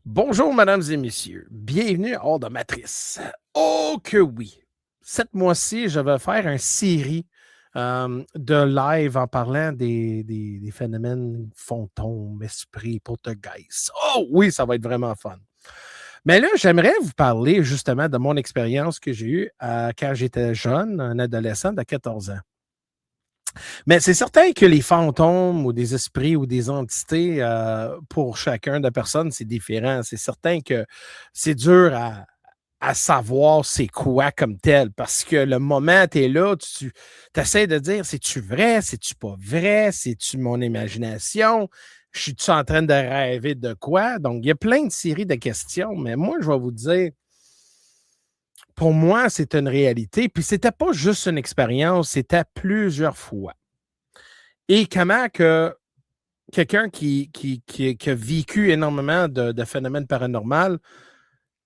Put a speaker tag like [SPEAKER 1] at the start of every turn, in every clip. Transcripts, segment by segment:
[SPEAKER 1] Bonjour, mesdames et messieurs. Bienvenue à Hors de Matrice. Oh que oui! Cette mois-ci, je vais faire une série de live en parlant des phénomènes fantômes, esprits, poltergeist. Oh oui, ça va être vraiment fun. Mais là, j'aimerais vous parler justement de mon expérience que j'ai eue quand j'étais jeune, un adolescent de 14 ans. Mais c'est certain que les fantômes ou des esprits ou des entités, pour chacun de personnes, c'est différent. C'est certain que c'est dur à savoir c'est quoi comme tel parce que le moment, tu es là, tu essaies de dire c'est-tu vrai, c'est-tu pas vrai, c'est-tu mon imagination, je suis-tu en train de rêver de quoi? Donc, il y a plein de séries de questions, mais moi, je vais vous dire, pour moi, c'est une réalité. Puis, c'était pas juste une expérience, c'était plusieurs fois. Et comment que quelqu'un qui a vécu énormément de phénomènes paranormaux,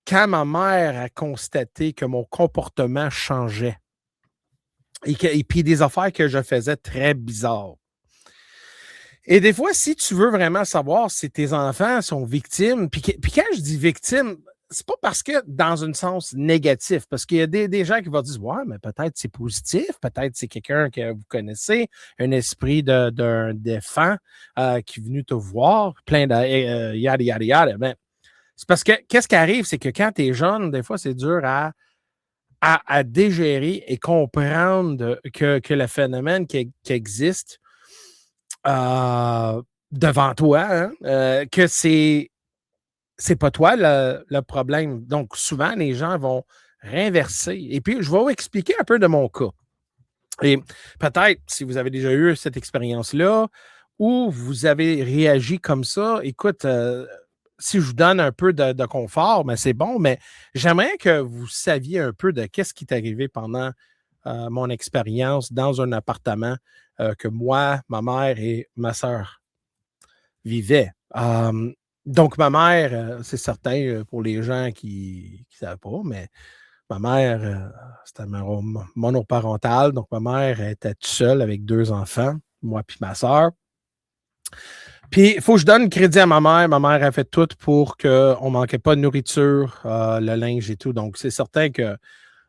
[SPEAKER 1] quand ma mère a constaté que mon comportement changeait et puis des affaires que je faisais très bizarres. Et des fois, si tu veux vraiment savoir si tes enfants sont victimes, puis quand je dis victime, c'est pas parce que dans un sens négatif, parce qu'il y a des gens qui vont dire ouais, mais peut-être c'est positif, peut-être c'est quelqu'un que vous connaissez, un esprit d'un défunt qui est venu te voir, plein de yada yada yada. Ben, c'est parce que qu'est-ce qui arrive, c'est que quand tu es jeune, des fois, c'est dur à digérer et comprendre que le phénomène qui existe devant toi, hein, que c'est pas toi le problème. Donc, souvent, les gens vont réinverser. Et puis, je vais vous expliquer un peu de mon cas. Et peut-être, si vous avez déjà eu cette expérience-là, ou vous avez réagi comme ça, écoute, si je vous donne un peu de confort, mais c'est bon, mais j'aimerais que vous saviez un peu de qu'est-ce qui est arrivé pendant mon expérience dans un appartement que moi, ma mère et ma sœur vivaient. Donc, ma mère, c'est certain, pour les gens qui ne savent pas, mais ma mère, c'était monoparental. Donc, ma mère était toute seule avec deux enfants, moi puis ma sœur. Puis, il faut que je donne crédit à ma mère. Ma mère a fait tout pour qu'on ne manquait pas de nourriture, le linge et tout. Donc, c'est certain que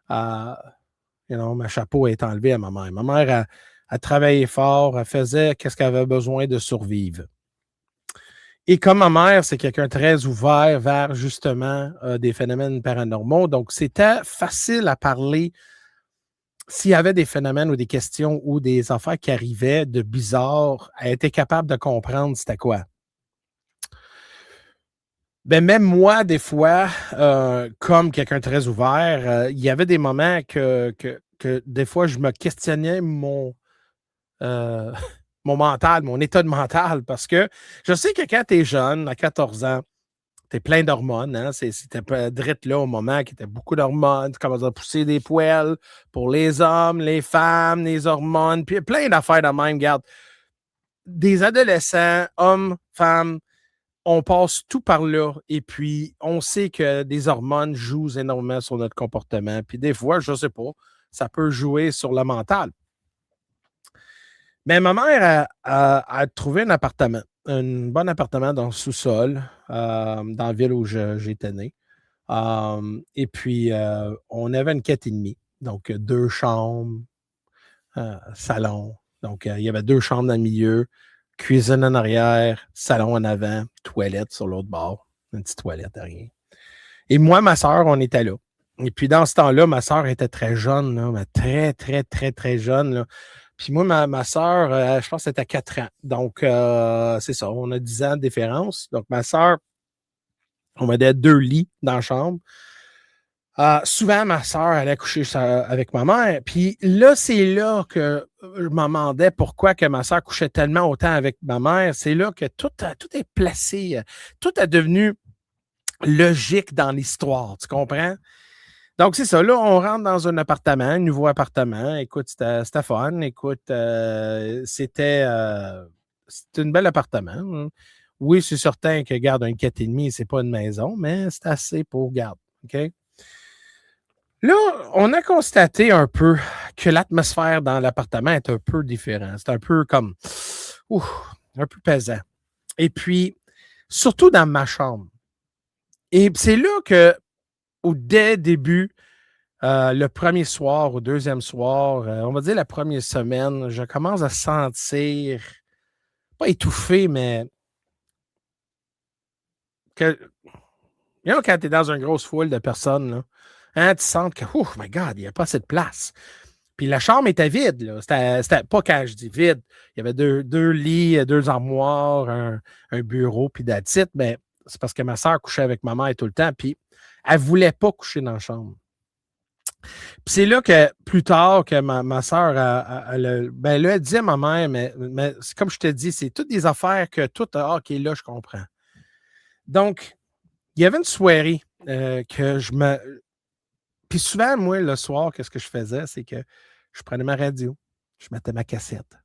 [SPEAKER 1] ma chapeau est enlevé à ma mère. Ma mère a travaillé fort, elle faisait qu'est-ce qu'elle avait besoin de survivre. Et comme ma mère, c'est quelqu'un de très ouvert vers justement des phénomènes paranormaux, donc c'était facile à parler s'il y avait des phénomènes ou des questions ou des affaires qui arrivaient de bizarre, elle était capable de comprendre c'était quoi. Ben, même moi, des fois, comme quelqu'un de très ouvert, il y avait des moments que des fois, je me questionnais euh, mon mental, mon état de mental, parce que je sais que quand tu es jeune, à 14 ans, tu es plein d'hormones. Hein? C'était drette là au moment qu'il y avait beaucoup d'hormones. Tu commences à pousser des poils pour les hommes, les femmes, les hormones, puis plein d'affaires de même. Regarde, des adolescents, hommes, femmes, on passe tout par là. Et puis, on sait que des hormones jouent énormément sur notre comportement. Puis des fois, je ne sais pas, ça peut jouer sur le mental. Mais ma mère a trouvé un appartement, un bon appartement dans le sous-sol, dans la ville où j'étais né. Et puis, on avait une 4,5. Donc, deux chambres, salon. Donc, il y avait deux chambres dans le milieu, cuisine en arrière, salon en avant, toilette sur l'autre bord. Une petite toilette, rien. Et moi, ma soeur, on était là. Et puis, dans ce temps-là, ma soeur était très jeune, là, mais très, très, très, très jeune. Là. Puis moi, ma soeur, je pense que c'était 4 ans. Donc, c'est ça, on a 10 ans de différence. Donc, ma soeur, on mettait deux lits dans la chambre. Souvent, ma soeur allait coucher avec ma mère. Puis là, c'est là que je me demandais pourquoi que ma soeur couchait tellement autant avec ma mère. C'est là que tout est placé. Tout est devenu logique dans l'histoire. Tu comprends? Donc, c'est ça. Là, on rentre dans un appartement, un nouveau appartement. Écoute, c'était fun. Écoute, c'était un bel appartement. Hein. Oui, c'est certain que, garde un 4,5, c'est pas une maison, mais c'est assez pour garde. OK? Là, on a constaté un peu que l'atmosphère dans l'appartement est un peu différente. C'est un peu comme, ouf, un peu pesant. Et puis, surtout dans ma chambre. Et c'est là que, dès le début, le premier soir ou deuxième soir, on va dire la première semaine, je commence à sentir, pas étouffé, mais que, quand tu es dans une grosse foule de personnes, là, hein, tu sens que, oh my God, il n'y a pas assez de place. Puis la chambre était vide, là. C'était pas quand je dis vide. Il y avait deux lits, deux armoires, un bureau, puis that's it. Mais c'est parce que ma soeur couchait avec ma mère tout le temps, puis elle voulait pas coucher dans la chambre. Puis c'est là que, plus tard, que ma soeur, elle disait à ma mère, mais c'est comme je te dis, c'est toutes des affaires que tout, OK, là, je comprends. Donc, il y avait une soirée que je me. Puis souvent, moi, le soir, qu'est-ce que je faisais? C'est que je prenais ma radio, je mettais ma cassette.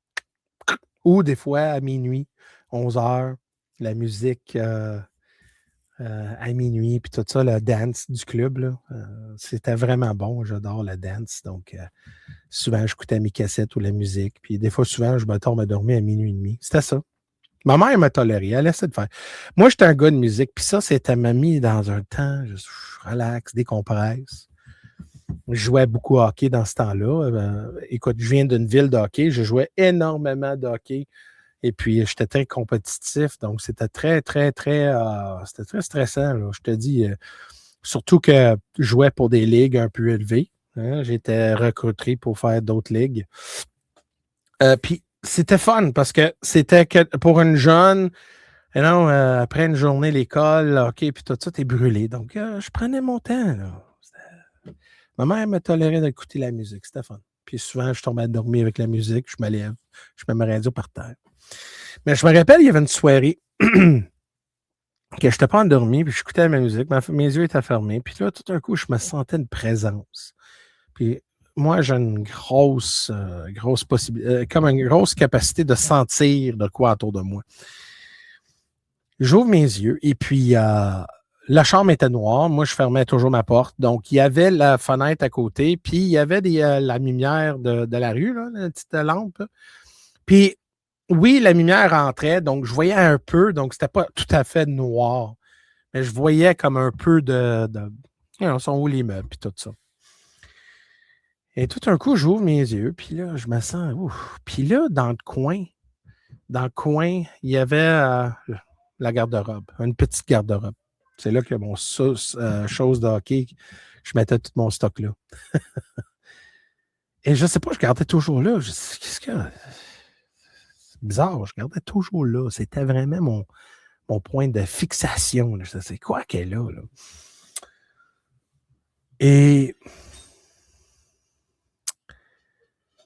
[SPEAKER 1] Ou des fois, à minuit, 11 heures, la musique à minuit, puis tout ça, le dance du club, là, c'était vraiment bon. J'adore le dance. Donc, souvent, j'écoutais mes cassettes ou la musique. Puis des fois, souvent, je me tombe à dormir à minuit et demi. C'était ça. Ma mère m'a toléré. Elle essaie de faire. Moi, j'étais un gars de musique. Puis ça, c'était m'a mis dans un temps, je relax, décompresse. Je jouais beaucoup au hockey dans ce temps-là. Écoute, je viens d'une ville de hockey. Je jouais énormément de hockey. Et puis, j'étais très compétitif. Donc, c'était très, très, très, c'était très stressant, là. Je te dis, surtout que je jouais pour des ligues un peu élevées. Hein. J'étais recruté pour faire d'autres ligues. Puis, c'était fun parce que c'était que pour une jeune, non, après une journée à l'école, OK, puis tout ça, t'es brûlé. Donc, je prenais mon temps, là. Ma mère me tolérait d'écouter la musique. C'était fun. Puis souvent, je tombais à dormir avec la musique. Je me lève. Je mets ma radio par terre. Mais je me rappelle, il y avait une soirée que je n'étais pas endormi, puis j'écoutais ma musique. Mes yeux étaient fermés. Puis là, tout d'un coup, je me sentais une présence. Puis moi, j'ai une grosse possibilité, comme une grosse capacité de sentir de quoi autour de moi. J'ouvre mes yeux et puis la chambre était noire. Moi, je fermais toujours ma porte. Donc, il y avait la fenêtre à côté, puis il y avait la lumière de la rue, là, la petite lampe. Là. Puis, oui, la lumière rentrait, donc je voyais un peu, donc c'était pas tout à fait noir. Mais je voyais comme un peu sont où les meubles, puis tout ça. Et tout d'un coup, j'ouvre mes yeux, puis là, je me sens, ouf. Puis là, dans le coin, il y avait la garde-robe, une petite garde-robe. C'est là que mon chose de hockey, je mettais tout mon stock là. Et je sais pas, je gardais toujours là. Qu'est-ce que. C'est bizarre, je gardais toujours là. C'était vraiment mon point de fixation. Là. Je sais, c'est quoi qu'elle est là, là? Et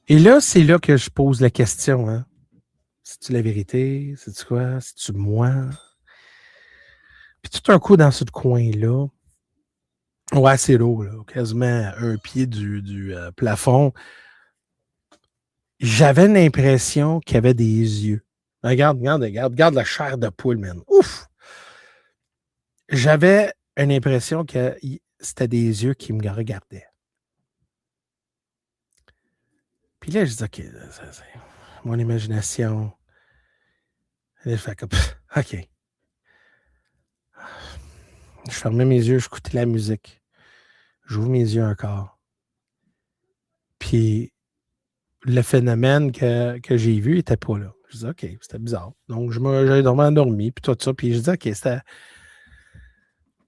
[SPEAKER 1] là, c'est là que je pose la question. Hein? C'est-tu la vérité? C'est-tu quoi? C'est-tu moi? Puis tout un coup, dans ce coin-là, ouais, c'est l'eau, là, quasiment un pied du plafond. J'avais l'impression qu'il y avait des yeux. Regarde la chair de poule, man. Ouf! J'avais une impression que c'était des yeux qui me regardaient. Puis là, je dis, OK, c'est mon imagination. Et je fais comme, OK. Je fermais mes yeux, j'écoutais la musique. J'ouvre mes yeux encore. Puis le phénomène que j'ai vu n'était pas là. Je dis, OK, c'était bizarre. Donc, j'avais endormi, puis tout ça. Puis je dis, OK, c'était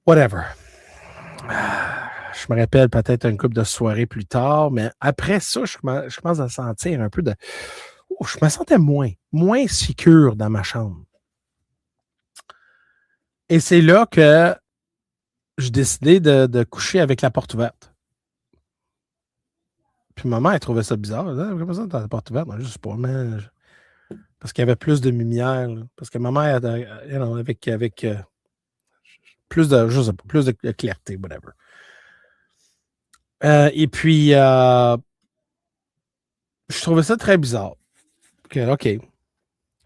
[SPEAKER 1] whatever. Je me rappelle peut-être une couple de soirées plus tard, mais après ça, je commence à sentir un peu de. Oh, je me sentais moins sécure dans ma chambre. Et c'est là que j'ai décidé de coucher avec la porte ouverte. Puis maman, elle trouvait ça bizarre. Comment ça, t'as la porte ouverte? Je sais pas, mais. Parce qu'il y avait plus de lumière. Là. Parce que maman, avec plus de, je sais pas, plus de clarté, whatever. Et puis, je trouvais ça très bizarre. OK.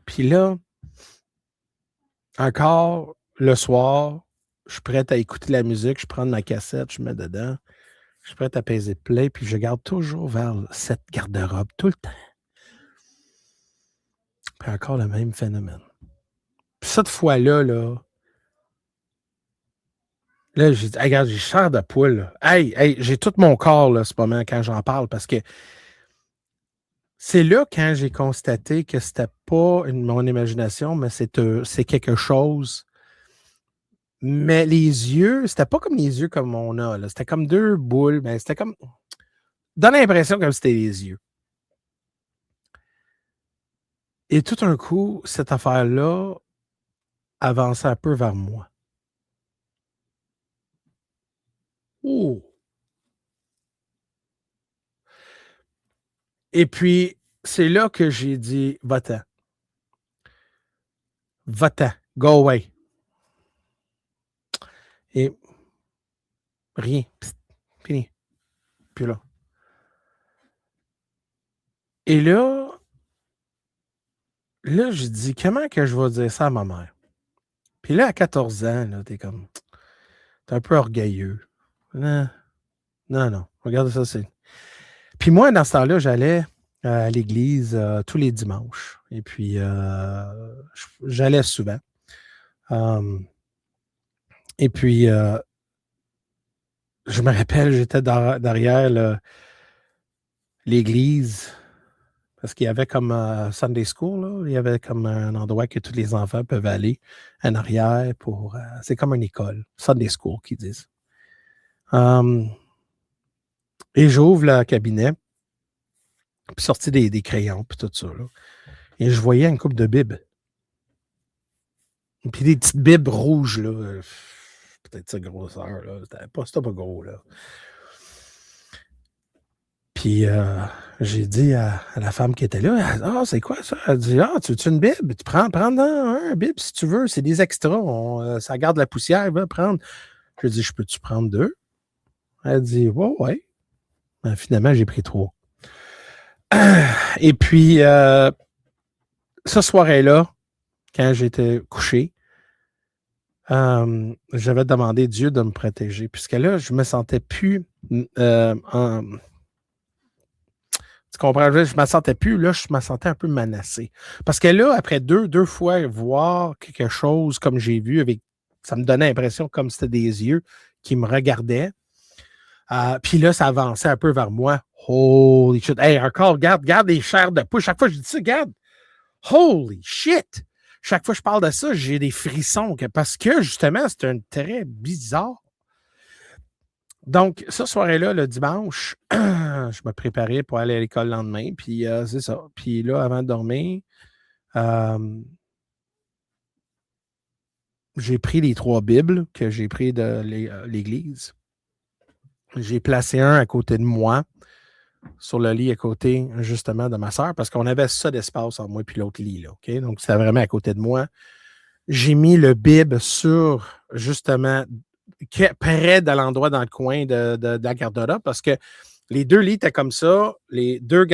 [SPEAKER 1] Puis là, encore le soir, je suis prêt à écouter la musique, je prends ma cassette, je mets dedans, je suis prêt à peser play, puis je garde toujours vers cette garde-robe tout le temps. Puis encore le même phénomène. Puis cette fois-là, là, Là, j'ai dit, hey, regarde, j'ai chair de poule. Là. Hey, j'ai tout mon corps, là, ce moment, quand j'en parle, parce que c'est là quand j'ai constaté que c'était pas mon imagination, mais c'est quelque chose. Mais les yeux, c'était pas comme les yeux comme on a, là. C'était comme deux boules, mais c'était comme. Donne l'impression comme c'était les yeux. Et tout d'un coup, cette affaire-là avançait un peu vers moi. Oh! Et puis, c'est là que j'ai dit, va-t'en. Va-t'en. Go away. Et rien. Psst, fini. Puis là. Et là, je dis, comment que je vais dire ça à ma mère? Puis là, à 14 ans, là, t'es comme, t'es un peu orgueilleux. Non, non, non. Regarde ça, c'est. Puis moi, dans ce temps-là, j'allais à l'église tous les dimanches. Et puis, j'allais souvent. Et puis, je me rappelle, j'étais derrière l'église parce qu'il y avait comme Sunday School, là, il y avait comme un endroit que tous les enfants peuvent aller en arrière pour. C'est comme une école, Sunday School, qu'ils disent. Et j'ouvre le cabinet, puis sorti des crayons, puis tout ça. Là. Et je voyais une coupe de bibes. Puis des petites bibes rouges, là. Peut-être ça grosseur, là. C'était pas gros, là. Puis j'ai dit à la femme qui était là, ah, c'est quoi ça? Elle dit, ah, tu veux une bible? Tu prends un bible si tu veux, c'est des extras, ça garde la poussière, va prendre. Je dis, je peux-tu prendre 2? Elle dit, ouais, ouais. Ben, finalement, j'ai pris 3. Et puis, ce soir-là, quand j'étais couché, j'avais demandé Dieu de me protéger, puisque là, je me sentais plus tu comprends? Je ne me sentais plus, là, je me sentais un peu menacé. Parce que là, après deux fois voir quelque chose comme j'ai vu, ça me donnait l'impression comme c'était des yeux qui me regardaient. Puis là, ça avançait un peu vers moi. Holy shit. Hey, encore, regarde les chairs de poule. Chaque fois que je dis ça, regarde. Holy shit. Chaque fois que je parle de ça, j'ai des frissons. Parce que, justement, c'est un très bizarre. Donc, ce soir-là, le dimanche, je me préparais pour aller à l'école le lendemain. Puis, c'est ça. Puis là, avant de dormir, j'ai pris les 3 Bibles que j'ai pris de l'église. J'ai placé un à côté de moi, sur le lit à côté, justement, de ma soeur, parce qu'on avait ça d'espace en moi puis l'autre lit. Là, OK? Donc, c'était vraiment à côté de moi. J'ai mis le Bible sur, justement, près de l'endroit dans le coin de la garde-robe, parce que les 2 lits étaient comme ça, les 2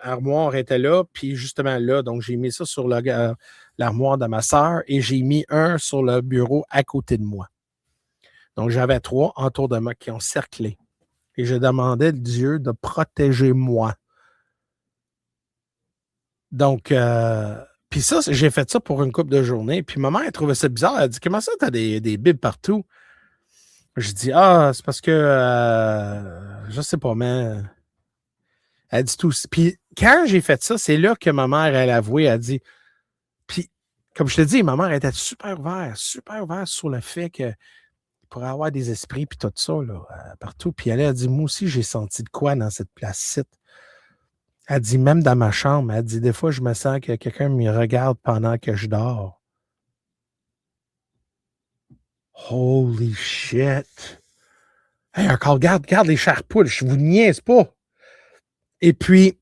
[SPEAKER 1] armoires étaient là, puis justement là, donc j'ai mis ça sur l'armoire de ma sœur et j'ai mis un sur le bureau à côté de moi. Donc j'avais 3 autour de moi qui ont cerclé. Et je demandais à Dieu de protéger moi. Donc, puis ça, j'ai fait ça pour une couple de journées. Puis ma mère, elle trouvait ça bizarre. Elle dit, comment ça, t'as des bibles partout? Je dis, ah, c'est parce que, je sais pas, mais elle dit tout. Puis quand j'ai fait ça, c'est là que ma mère, elle a avoué, elle dit, puis comme je te dis, ma mère était super ouverte sur le fait qu'il pourrait y avoir des esprits, puis tout ça, là, partout. Puis elle a dit, moi aussi, j'ai senti de quoi dans cette place-ci. Elle dit, même dans ma chambre, elle dit, des fois, je me sens que quelqu'un me regarde pendant que je dors. Holy shit! Hey, encore, regarde les charpoules, je vous niaise pas. Et puis,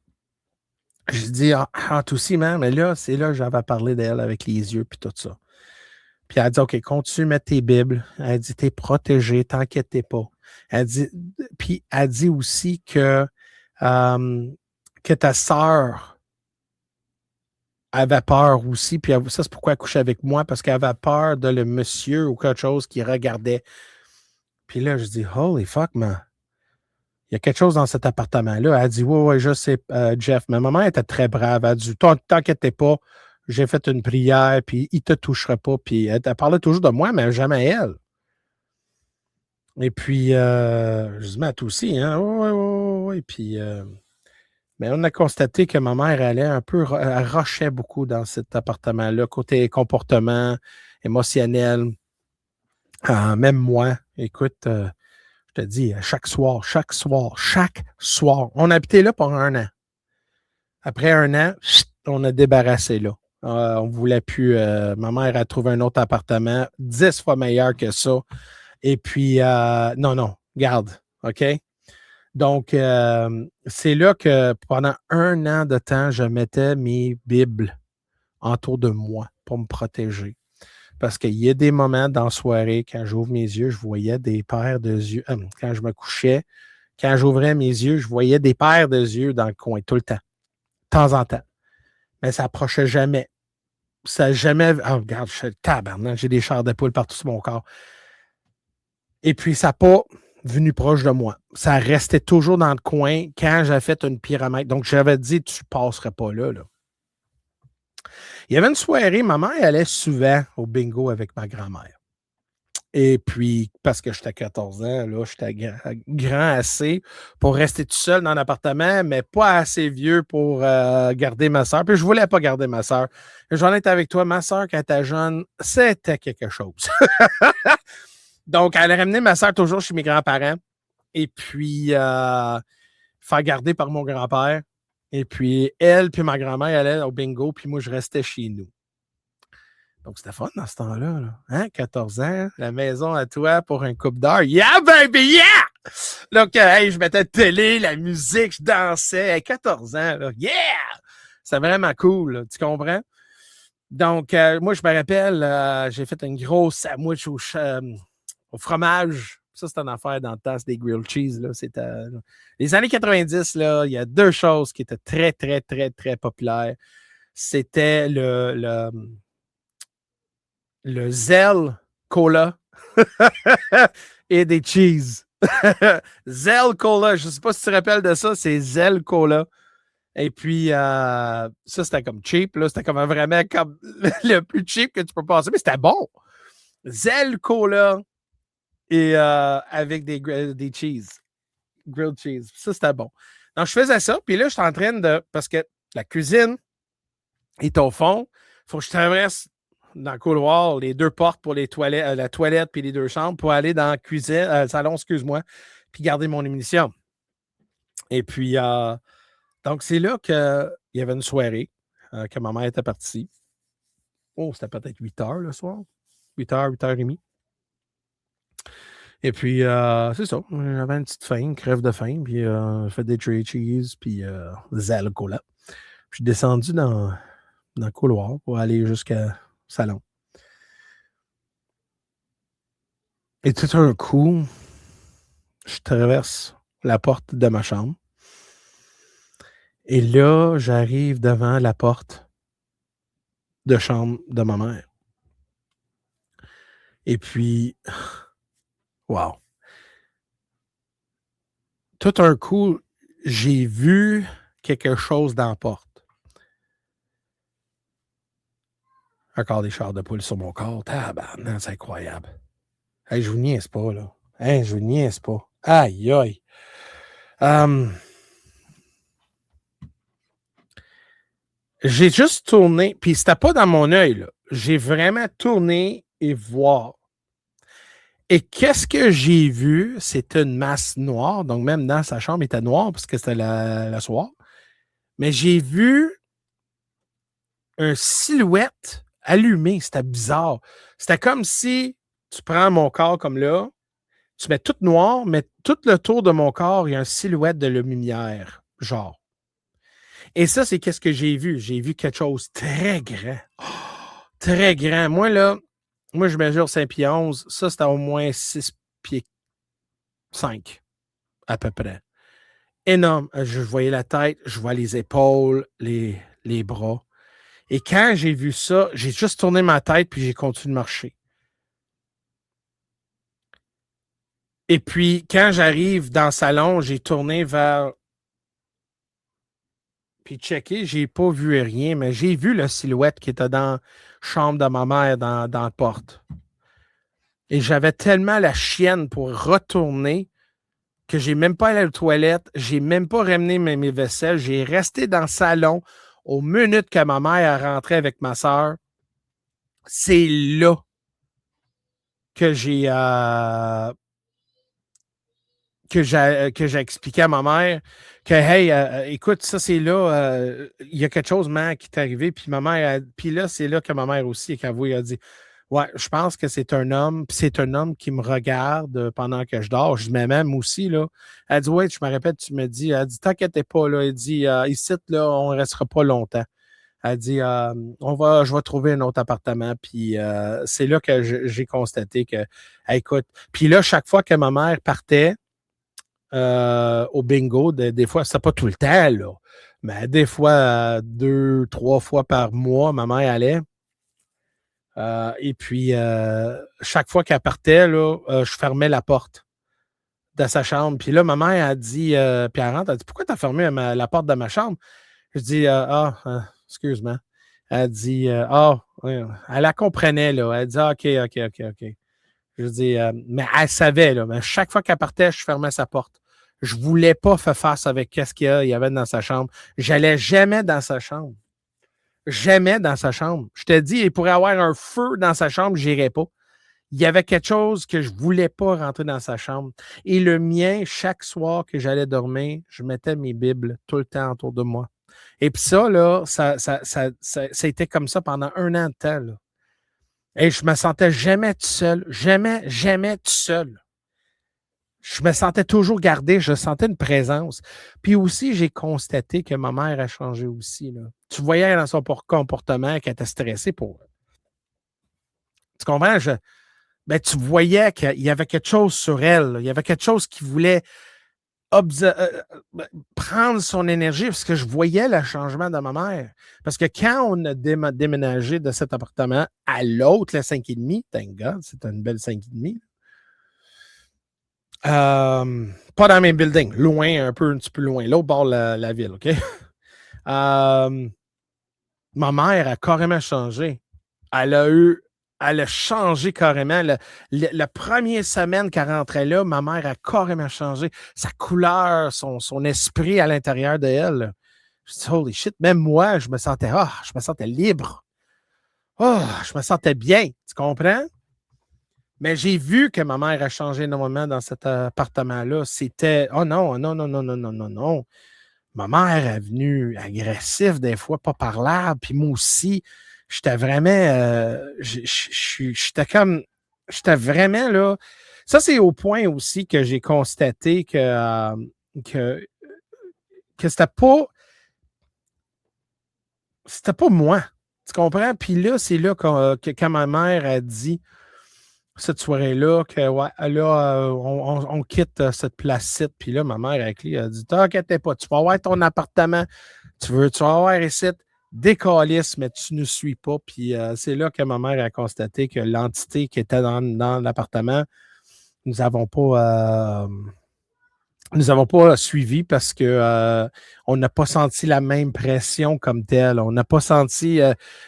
[SPEAKER 1] je dis, ah, toi aussi, man, mais là, c'est là que j'avais parlé d'elle avec les yeux puis tout ça. Puis elle dit, OK, continue de mettre tes Bibles. Elle dit, t'es protégé, t'inquiète pas. Elle dit, puis elle dit aussi que ta sœur avait peur aussi, puis ça, c'est pourquoi elle couchait avec moi, parce qu'elle avait peur de le monsieur ou quelque chose qui regardait. Puis là, je dis, holy fuck, man. Il y a quelque chose dans cet appartement-là. Elle dit, ouais, je sais, Jeff. Mais maman était très brave. Elle dit, t'inquiète pas, j'ai fait une prière, puis il te touchera pas. Puis elle parlait toujours de moi, mais jamais elle. Et puis, je dis, Matt aussi, hein? Oui, oui, oui. Puis, mais on a constaté que ma mère allait un peu, elle rushait beaucoup dans cet appartement-là, côté comportement, émotionnel. Même moi, écoute, je te dis, chaque soir. On habitait là pour 1 an. Après 1 an, on a débarrassé là. On ne voulait plus. Ma mère a trouvé un autre appartement 10 fois meilleur que ça. Et puis, non, non, garde, OK? Donc, c'est là que pendant 1 an de temps, je mettais mes Bibles autour de moi pour me protéger. Parce qu'il y a des moments dans la soirée, quand j'ouvre mes yeux, je voyais des paires de yeux. Quand je me couchais, quand j'ouvrais mes yeux, je voyais des paires de yeux dans le coin, tout le temps, de temps en temps. Mais ça approchait jamais. Ça n'a jamais. Oh, regarde, je suis tabarnak, j'ai des chairs de poule partout sur mon corps. Et puis, ça n'a pas venu proche de moi. Ça restait toujours dans le coin quand j'avais fait une pyramide. Donc, j'avais dit, tu ne passerais pas là, là. Il y avait une soirée, ma mère allait souvent au bingo avec ma grand-mère. Et puis, parce que j'étais 14 ans, là, j'étais grand assez pour rester tout seul dans l'appartement, mais pas assez vieux pour garder ma soeur. Puis je voulais pas garder ma soeur. J'en étais avec toi, ma soeur, quand elle était jeune, c'était quelque chose. Donc, elle a ramené ma soeur toujours chez mes grands-parents. Et puis, faire garder par mon grand-père. Et puis, elle puis ma grand-mère allaient au bingo, puis moi, je restais chez nous. Donc, c'était fun dans ce temps-là. Là. Hein? 14 ans, la maison à toi pour un couple d'heure. Yeah, baby, yeah! Donc, hey, je mettais la télé, la musique, je dansais. Hey, 14 ans, là. Yeah! C'est vraiment cool, là, tu comprends? Donc, moi, je me rappelle, j'ai fait une grosse sandwich au fromage. Ça, c'est une affaire dans le temps, c'est des grilled cheese. Là. C'était, les années 90, là, il y a 2 choses qui étaient très, très, très, très populaires. C'était le Zell Cola et des cheese. Zell Cola, je ne sais pas si tu te rappelles de ça, c'est Zell Cola. Et puis, ça, c'était comme cheap. Là. C'était comme vraiment comme le plus cheap que tu peux passer, mais c'était bon. Zell Cola et avec des cheese, grilled cheese. Ça, c'était bon. Donc, je faisais ça. Puis là, je suis en train de... Parce que la cuisine est au fond. Il faut que je traverse dans le couloir les 2 portes pour les toilettes, la toilette puis les 2 chambres pour aller dans la cuisine, le salon, excuse-moi, puis garder mon émission. Et puis, donc, c'est là qu'il y avait une soirée que ma mère était partie. Oh, c'était peut-être 8 heures le soir. 8 heures, 8 heures et demie. Et puis, c'est ça. J'avais une petite faim, une crève de faim. Puis, j'ai fait des tray cheese, puis des alcools. Puis, je suis descendu dans le couloir pour aller jusqu'au salon. Et tout d'un coup, je traverse la porte de ma chambre. Et là, j'arrive devant la porte de chambre de ma mère. Et puis, wow. Tout d'un coup, j'ai vu quelque chose dans la porte. Encore des chars de poule sur mon corps. Tabarnak, c'est incroyable. Hey, je vous niaise pas, là. Hey, je vous niaise pas. Aïe, aïe. J'ai juste tourné, puis c'était pas dans mon œil, là. J'ai vraiment tourné et voir. Et qu'est-ce que j'ai vu? C'était une masse noire. Donc, même dans sa chambre, il était noir parce que c'était la soir. Mais j'ai vu une silhouette allumée. C'était bizarre. C'était comme si tu prends mon corps comme là, tu mets tout noir, mais tout le tour de mon corps, il y a une silhouette de lumière, genre. Et ça, c'est qu'est-ce que j'ai vu? J'ai vu quelque chose de très grand. Oh, très grand. Moi, là, je mesure 5 pieds 11. Ça, c'était au moins 6 pieds 5, à peu près. Énorme. Je voyais la tête, je vois les épaules, les bras. Et quand j'ai vu ça, j'ai juste tourné ma tête puis j'ai continué de marcher. Et puis, quand j'arrive dans le salon, j'ai tourné vers... Puis checké, j'ai pas vu rien, mais j'ai vu la silhouette qui était dans la chambre de ma mère, dans la porte. Et j'avais tellement la chienne pour retourner que j'ai même pas allé aux toilettes, j'ai même pas ramené mes vaisselles, j'ai resté dans le salon aux minutes que ma mère a rentré avec ma soeur. C'est là que j'ai expliqué à ma mère que, hey, écoute, ça, c'est là, il y a quelque chose, man, qui est arrivé. Puis ma mère, puis là, c'est là que ma mère aussi, quand elle a dit, ouais, je pense que c'est un homme, puis c'est un homme qui me regarde pendant que je dors. Je dis, mais même aussi, là, elle dit, ouais, je me répète, tu me dis, elle dit, t'inquiète pas, là, elle dit, ici, là, on ne restera pas longtemps. Elle dit, je vais trouver un autre appartement. Puis c'est là que j'ai constaté que, écoute, puis là, chaque fois que ma mère partait, au bingo. Des fois, c'était pas tout le temps, là. Mais des fois, 2, 3 fois par mois, ma mère allait. Et puis, chaque fois qu'elle partait, là, je fermais la porte de sa chambre. Puis là, ma mère a dit, puis elle rentre, elle dit, pourquoi tu as fermé la porte de ma chambre? Je dis, excuse-moi. Elle dit, ouais. Elle la comprenait, là. Elle dit, OK. Je dis, mais elle savait, là, mais chaque fois qu'elle partait, je fermais sa porte. Je ne voulais pas faire face avec ce qu'il y avait dans sa chambre. J'allais jamais dans sa chambre. Jamais dans sa chambre. Je te dis, il pourrait y avoir un feu dans sa chambre, je n'irais pas. Il y avait quelque chose que je ne voulais pas rentrer dans sa chambre. Et le mien, chaque soir que j'allais dormir, je mettais mes Bibles tout le temps autour de moi. Et puis ça, là, ça a été comme ça pendant 1 an de temps, là. Et je me sentais jamais tout seul. Jamais tout seul. Je me sentais toujours gardé, je sentais une présence. Puis aussi, j'ai constaté que ma mère a changé aussi, là. Tu voyais dans son comportement qu'elle était stressée pour. Tu comprends? Ben, tu voyais qu'il y avait quelque chose sur elle, là. Il y avait quelque chose qui voulait prendre son énergie parce que je voyais le changement de ma mère. Parce que quand on a déménagé de cet appartement à l'autre, le 5,5, thank God, c'était une belle 5,5. Pas dans le même building, loin, un petit peu loin, l'autre bord de la ville, OK? Ma mère a carrément changé. Elle a changé carrément. La première semaine qu'elle rentrait là, ma mère a carrément changé. Sa couleur, son esprit à l'intérieur d'elle. Je dis, holy shit, même moi, je me sentais libre. Je me sentais bien. Tu comprends? Mais j'ai vu que ma mère a changé énormément dans cet appartement-là. C'était, oh non, non, non, non, non, non, non, non. Ma mère est venue agressive des fois, pas parlable. Puis moi aussi, j'étais vraiment, j'étais vraiment là. Ça, c'est au point aussi que j'ai constaté que, que c'était pas moi. Tu comprends? Puis là, c'est là que quand ma mère a dit, cette soirée-là, que ouais, là, on quitte cette place-ci. Puis là, ma mère avec lui a dit, t'inquiète pas, tu vas avoir ton appartement, tu vas avoir ici, des calices, mais tu ne suis pas. Puis c'est là que ma mère a constaté que l'entité qui était dans l'appartement, nous n'avons pas suivi parce que on n'a pas senti la même pression comme telle. On n'a pas senti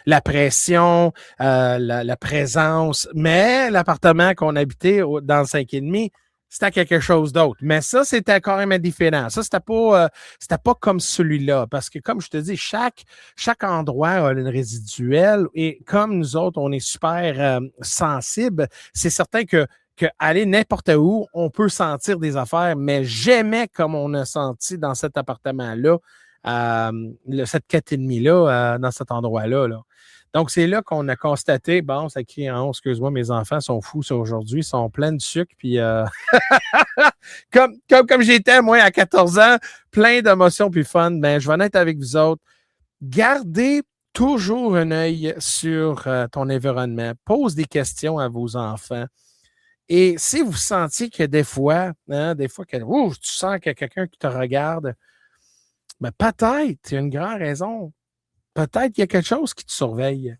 [SPEAKER 1] la pression, la présence. Mais l'appartement qu'on habitait dans le 5,5, c'était quelque chose d'autre. Mais ça, c'était carrément différent. Ça, c'était pas comme celui-là. Parce que, comme je te dis, chaque endroit a une résiduelle. Et comme nous autres, on est super sensibles, c'est certain que aller n'importe où, on peut sentir des affaires, mais jamais comme on a senti dans cet appartement-là, cette 4,5-là, dans cet endroit-là. Là. Donc, c'est là qu'on a constaté, bon, ça crie en haut, excuse-moi, mes enfants sont fous ça aujourd'hui, ils sont pleins de sucre, puis comme j'étais, moi, à 14 ans, plein d'émotions puis fun, ben, je vais en être avec vous autres. Gardez toujours un œil sur ton environnement. Pose des questions à vos enfants. Et si vous sentiez que des fois que tu sens qu'il y a quelqu'un qui te regarde, ben peut-être, il y a une grande raison. Peut-être qu'il y a quelque chose qui te surveille.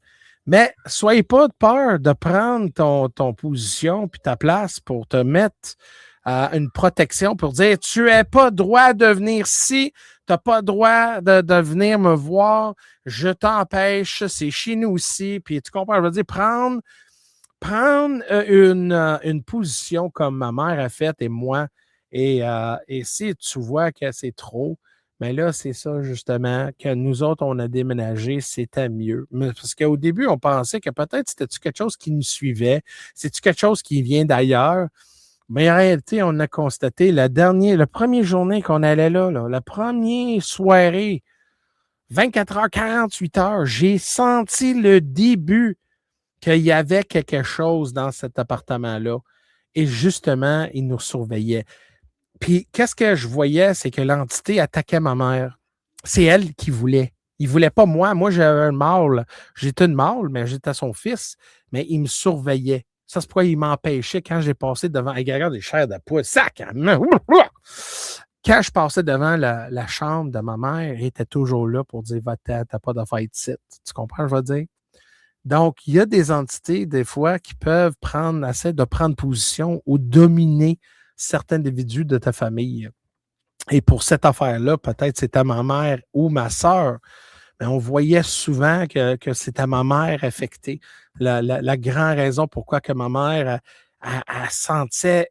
[SPEAKER 1] Mais soyez pas de peur de prendre ton position puis ta place pour te mettre une protection pour dire tu n'as pas droit de venir ici, tu n'as pas droit de venir me voir, je t'empêche, c'est chez nous aussi. Puis tu comprends, je veux dire, prendre une position comme ma mère a fait et moi, et si tu vois que c'est trop, mais là, c'est ça justement, que nous autres, on a déménagé, c'était mieux. Mais parce qu'au début, on pensait que peut-être c'était-tu quelque chose qui nous suivait, c'est-tu quelque chose qui vient d'ailleurs. Mais en réalité, on a constaté la première journée qu'on allait là, la première soirée, 24 heures, 48 heures, j'ai senti le début qu'il y avait quelque chose dans cet appartement-là. Et justement, il nous surveillait. Puis, qu'est-ce que je voyais, c'est que l'entité attaquait ma mère. C'est elle qui voulait. Il ne voulait pas moi. Moi, j'avais un mâle. J'étais une mâle, mais j'étais son fils. Mais il me surveillait. Ça, c'est pourquoi il m'empêchait quand j'ai passé devant. Hey, regarde des chairs de poule. Sac! Quand je passais devant la chambre de ma mère, il était toujours là pour dire va-t'en, t'as pas d'affaires ici. Tu comprends, je veux dire? Donc, il y a des entités, des fois, qui peuvent essayer de prendre position ou dominer certains individus de ta famille. Et pour cette affaire-là, peut-être c'était ma mère ou ma sœur, mais on voyait souvent que c'était ma mère affectée. La grande raison pourquoi que ma mère elle sentait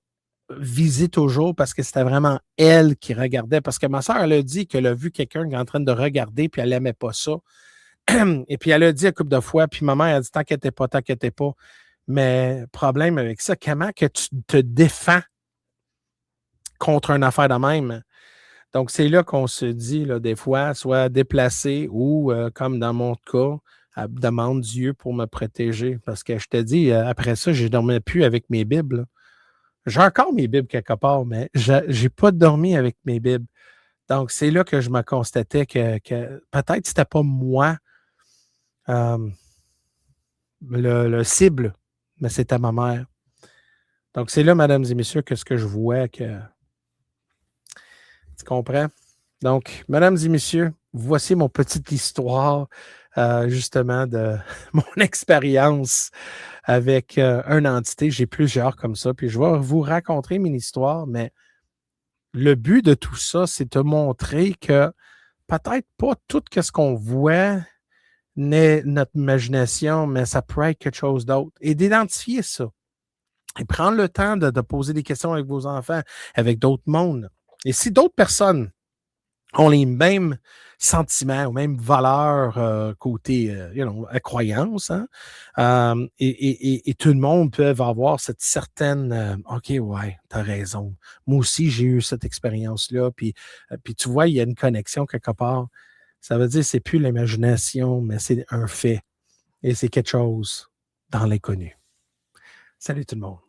[SPEAKER 1] visée toujours, parce que c'était vraiment elle qui regardait. Parce que ma sœur, elle a dit qu'elle a vu quelqu'un qui est en train de regarder, puis elle n'aimait pas ça. Et puis elle a dit un couple de fois, puis ma mère a dit t'inquiète pas, t'inquiète pas. Mais problème avec ça, comment que tu te défends contre une affaire de même? Donc, c'est là qu'on se dit, là, des fois, soit déplacé ou, comme dans mon cas, demande Dieu pour me protéger. Parce que je te dis, après ça, je ne dormais plus avec mes Bibles. Là. J'ai encore mes Bibles quelque part, mais je n'ai pas dormi avec mes Bibles. Donc, c'est là que je me constatais que peut-être c'était pas moi euh, le cible, mais c'était ma mère. Donc, c'est là, mesdames et messieurs, que ce que je vois que. Tu comprends? Donc, mesdames et messieurs, voici mon petite histoire, justement, de mon expérience avec une entité. J'ai plusieurs comme ça, puis je vais vous raconter mon histoire, mais le but de tout ça, c'est de montrer que peut-être pas tout ce qu'on voit n'est notre imagination, mais ça peut être quelque chose d'autre. Et d'identifier ça. Et prendre le temps de poser des questions avec vos enfants, avec d'autres mondes. Et si d'autres personnes ont les mêmes sentiments, aux mêmes valeurs côté croyance, hein? Et tout le monde peut avoir cette certaine OK, ouais, t'as raison. Moi aussi, j'ai eu cette expérience-là. Puis tu vois, il y a une connexion quelque part. Ça veut dire que c'est plus l'imagination, mais c'est un fait. Et c'est quelque chose dans l'inconnu. Salut tout le monde.